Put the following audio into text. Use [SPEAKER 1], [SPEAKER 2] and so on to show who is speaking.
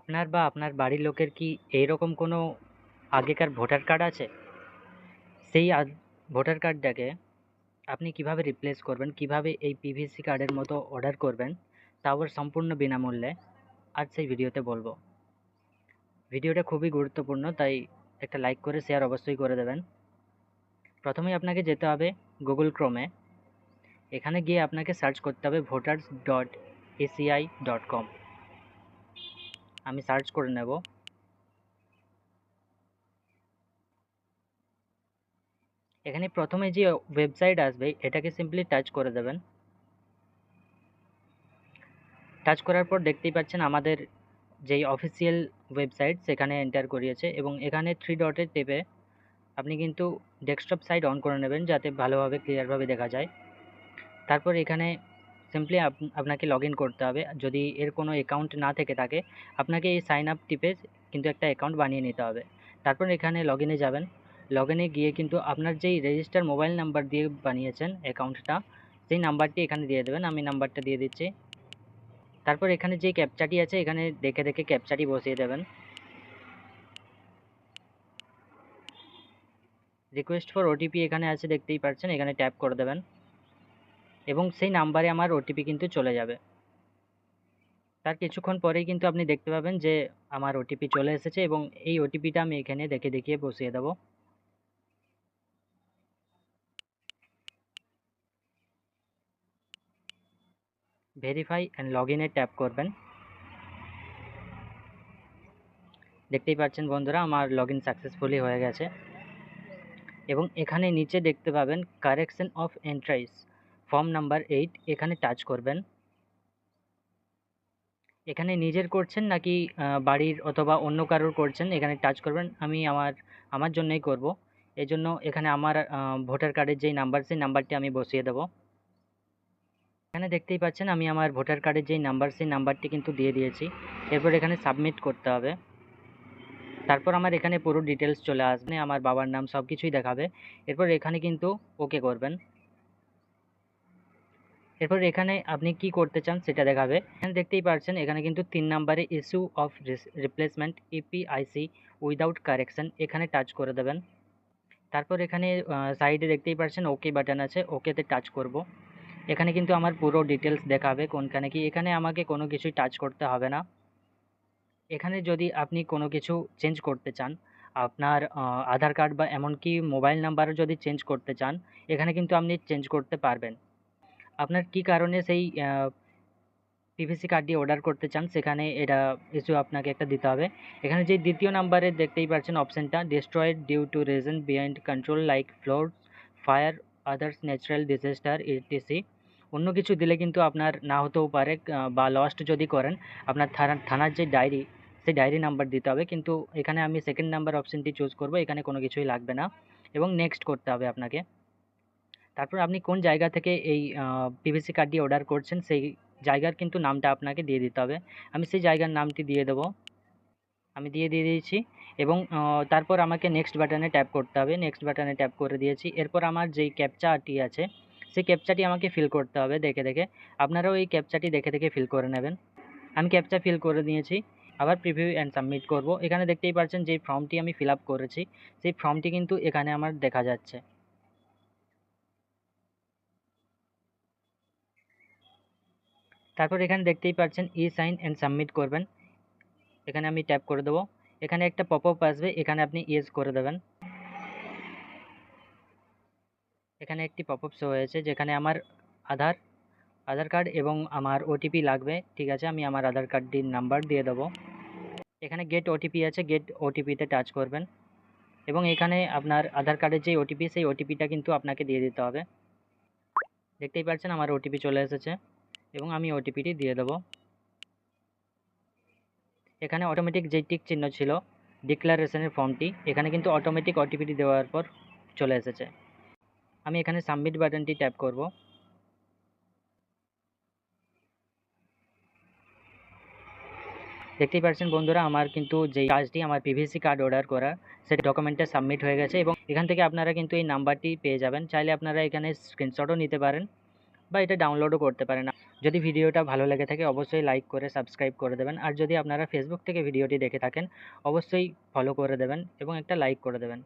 [SPEAKER 1] আপনার বা আপনার বাড়ির লোকের কি এইরকম কোনো আগেকার ভোটার কার্ড আছে? সেই ভোটার কার্ডটাকে আপনি কিভাবে রিপ্লেস করবেন, কিভাবে এই পিভিসি কার্ডের মতো অর্ডার করবেন, তা আবার সম্পূর্ণ বিনামূল্যে আজ সেই ভিডিওতে বলবো। ভিডিওটা খুবই গুরুত্বপূর্ণ, তাই একটা লাইক করে শেয়ার অবশ্যই করে দেবেন। প্রথমেই আপনাকে যেতে হবে গুগল ক্রোমে। এখানে গিয়ে আপনাকে সার্চ করতে হবে voters.eci.com। আমি সার্চ করে নেব। এখানে প্রথমে যে ওয়েবসাইট আসবে এটাকে সিম্পলি টাচ করে দেবেন। টাচ করার পর দেখতেই পাচ্ছেন আমাদের যেই অফিসিয়াল ওয়েবসাইট সেখানে এন্টার করিয়েছে, এবং এখানে থ্রি ডটে টেপে আপনি কিন্তু ডেস্কটপ সাইট অন করে নেবেন যাতে ভালোভাবে ক্লিয়ারভাবে দেখা যায়। তারপর এখানে সিম্পলি আপনাকে লগ ইন করতে হবে। যদি এর কোনো অ্যাকাউন্ট না থেকে থাকে আপনাকে এই সাইন আপ টিপে কিন্তু একটা অ্যাকাউন্ট বানিয়ে নিতে হবে। তারপর এখানে লগ ইনে যাবেন। লগ ইনে গিয়ে কিন্তু আপনার যেই রেজিস্টার মোবাইল নাম্বার দিয়ে বানিয়েছেন অ্যাকাউন্টটা, সেই নাম্বারটি এখানে দিয়ে দেবেন। আমি নাম্বারটা দিয়ে দিচ্ছি। তারপর এখানে যে ক্যাপচাটি আছে এখানে দেখে দেখে ক্যাপচাটি বসিয়ে দেবেন। রিকোয়েস্ট ফর ওটিপি এখানে আছে, দেখতেই পাচ্ছেন, এখানে ট্যাপ করে দেবেন এবং সেই নাম্বারে আমার ওটিপি কিন্তু চলে যাবে। তার কিছুক্ষণ পরেই কিন্তু আপনি দেখতে পাবেন যে আমার ওটিপি চলে এসেছে, এবং এই ওটিপিটা আমি এখানে দেখিয়ে বসিয়ে দেব। ভেরিফাই অ্যান্ড লগ ইনে ট্যাপ করবেন। দেখতেই পাচ্ছেন বন্ধুরা, আমার লগ ইন সাকসেসফুলি হয়ে গেছে, এবং এখানে নিচে দেখতে পাবেন correction of entries form number 8, এখানে টাচ করবেন। এখানে নিজের করছেন নাকি বাড়ির অথবা অন্য কারোর করছেন এখানে টাচ করবেন। আমি আমার জন্যই করব, এজন্য এখানে আমার ভোটার কার্ডের যেই নাম্বার সেই নাম্বারটি আমি বসিয়ে দেব। এখানে দেখতেই পাচ্ছেন আমি আমার ভোটার কার্ডের যেই নাম্বার সেই নাম্বারটি কিন্তু দিয়ে দিয়েছি। এরপর এখানে সাবমিট করতে হবে। তারপর আমার এখানে পুরো ডিটেলস চলে আসবে, আমার বাবার নাম সব কিছুই দেখাবে। এরপর এখানে কিন্তু ওকে করবেন। এরপর এখানে আপনি কি করতে চান সেটা দেখাবে। এখানে দেখতেই পাচ্ছেন এখানে কিন্তু 3 নম্বরে issue of replacement EPIC without correction, এখানে টাচ করে দেবেন। তারপর এখানে সাইডে দেখতেই পাচ্ছেন ওকে বাটন আছে, ওকেতে টাচ করব। এখানে কিন্তু আমার পুরো ডিটেলস দেখাবে কোনখানে কি। এখানে আমাকে কোনো কিছুই টাচ করতে হবে না। এখানে যদি আপনি কোনো কিছু চেঞ্জ করতে চান, আপনার আধার কার্ড বা এমনকি মোবাইল নাম্বারও যদি চেঞ্জ করতে চান, এখানে কিন্তু আপনি চেঞ্জ করতে পারবেন। আপনার কি কারণে সেই পিভিসি কার্ডটি অর্ডার করতে চান সেখানে এটা ইস্যু আপনাকে একটা দিতে হবে। এখানে যে দ্বিতীয় নাম্বারে দেখতেই পাচ্ছেন অপশানটা, destroyed due to reason behind control like floods, fire, others natural disaster etc. অন্য কিছু দিলে কিন্তু আপনার না হতেও পারে, বা লস্ট যদি করেন আপনার থানার যে ডায়েরি সেই ডায়েরি নাম্বার দিতে হবে। কিন্তু এখানে আমি সেকেন্ড নাম্বার অপশানটি চুজ করব, এখানে কোনো কিছুই লাগবে না, এবং নেক্সট করতে হবে আপনাকে। তারপর আপনি কোন জায়গা থেকে এই পিভিসি কার্ডটি অর্ডার করছেন সেই জায়গার কিন্তু নামটা আপনাকে দিয়ে দিতে হবে। আমি সেই জায়গার নামটি দিয়ে দেবো। আমি দিয়ে দিয়েছি, এবং তারপর আমাকে নেক্সট বাটনে ট্যাপ করতে হবে। নেক্সট বাটনে ট্যাপ করে দিয়েছি। এরপর আমার যেই ক্যাপচাটি আছে সেই ক্যাপচাটি আমাকে ফিল করতে হবে দেখে দেখে। আপনারাও এই ক্যাপচাটি দেখে দেখে ফিল করে নেবেন। আমি ক্যাপচা ফিল করে নিয়েছি। আবার প্রিভিউ অ্যান্ড সাবমিট করব। এখানে দেখতেই পাচ্ছেন যে ফর্মটি আমি ফিল আপ করেছি সেই ফর্মটি কিন্তু এখানে আমার দেখা যাচ্ছে। তারপর এখানে দেখতেই পাচ্ছেন ই সাইন অ্যান্ড সাবমিট করবেন, এখানে আমি ট্যাপ করে দেবো। এখানে একটা পপ আপ আসবে, এখানে আপনি ইয়েস করে দেবেন। এখানে একটি পপ আপ শো হয়েছে যেখানে আমার আধার আধার কার্ড এবং আমার ওটিপি লাগবে। ঠিক আছে, আমি আমার আধার কার্ডটির নাম্বার দিয়ে দেবো। এখানে গেট ওটিপি আছে, গেট ওটিপিতে টাচ করবেন, এবং এখানে আপনার আধার কার্ডের যে ওটিপি সেই ওটিপিটা কিন্তু আপনাকে দিয়ে দিতে হবে। দেখতেই পাচ্ছেন আমার ওটিপি চলে এসেছে, এবং আমি ওটিপিটি দিয়ে দেবো। এখানে অটোমেটিক যে টিক চিহ্ন ছিল ডিক্লারেশনের ফর্মটি, এখানে কিন্তু অটোমেটিক ওটিপিটি দেওয়ার পর চলে এসেছে। আমি এখানে সাবমিট বাটনটি ট্যাপ করব। দেখতেই পাচ্ছেন বন্ধুরা, আমার কিন্তু যেই কাজটি আমার পিভিসি কার্ড অর্ডার করা সেটা ডকুমেন্টে সাবমিট হয়ে গেছে, এবং এখান থেকে আপনারা কিন্তু এই নাম্বারটি পেয়ে যাবেন। চাইলে আপনারা এখানে স্ক্রিনশটও নিতে পারেন বা এটা ডাউনলোডও করতে পারেন। যদি ভিডিওটা ভালো লেগে থাকে অবশ্যই লাইক করে সাবস্ক্রাইব করে দেবেন। আর যদি আপনারা ফেসবুক থেকে ভিডিওটি দেখে থাকেন অবশ্যই ফলো করে দেবেন এবং একটা লাইক করে দেবেন।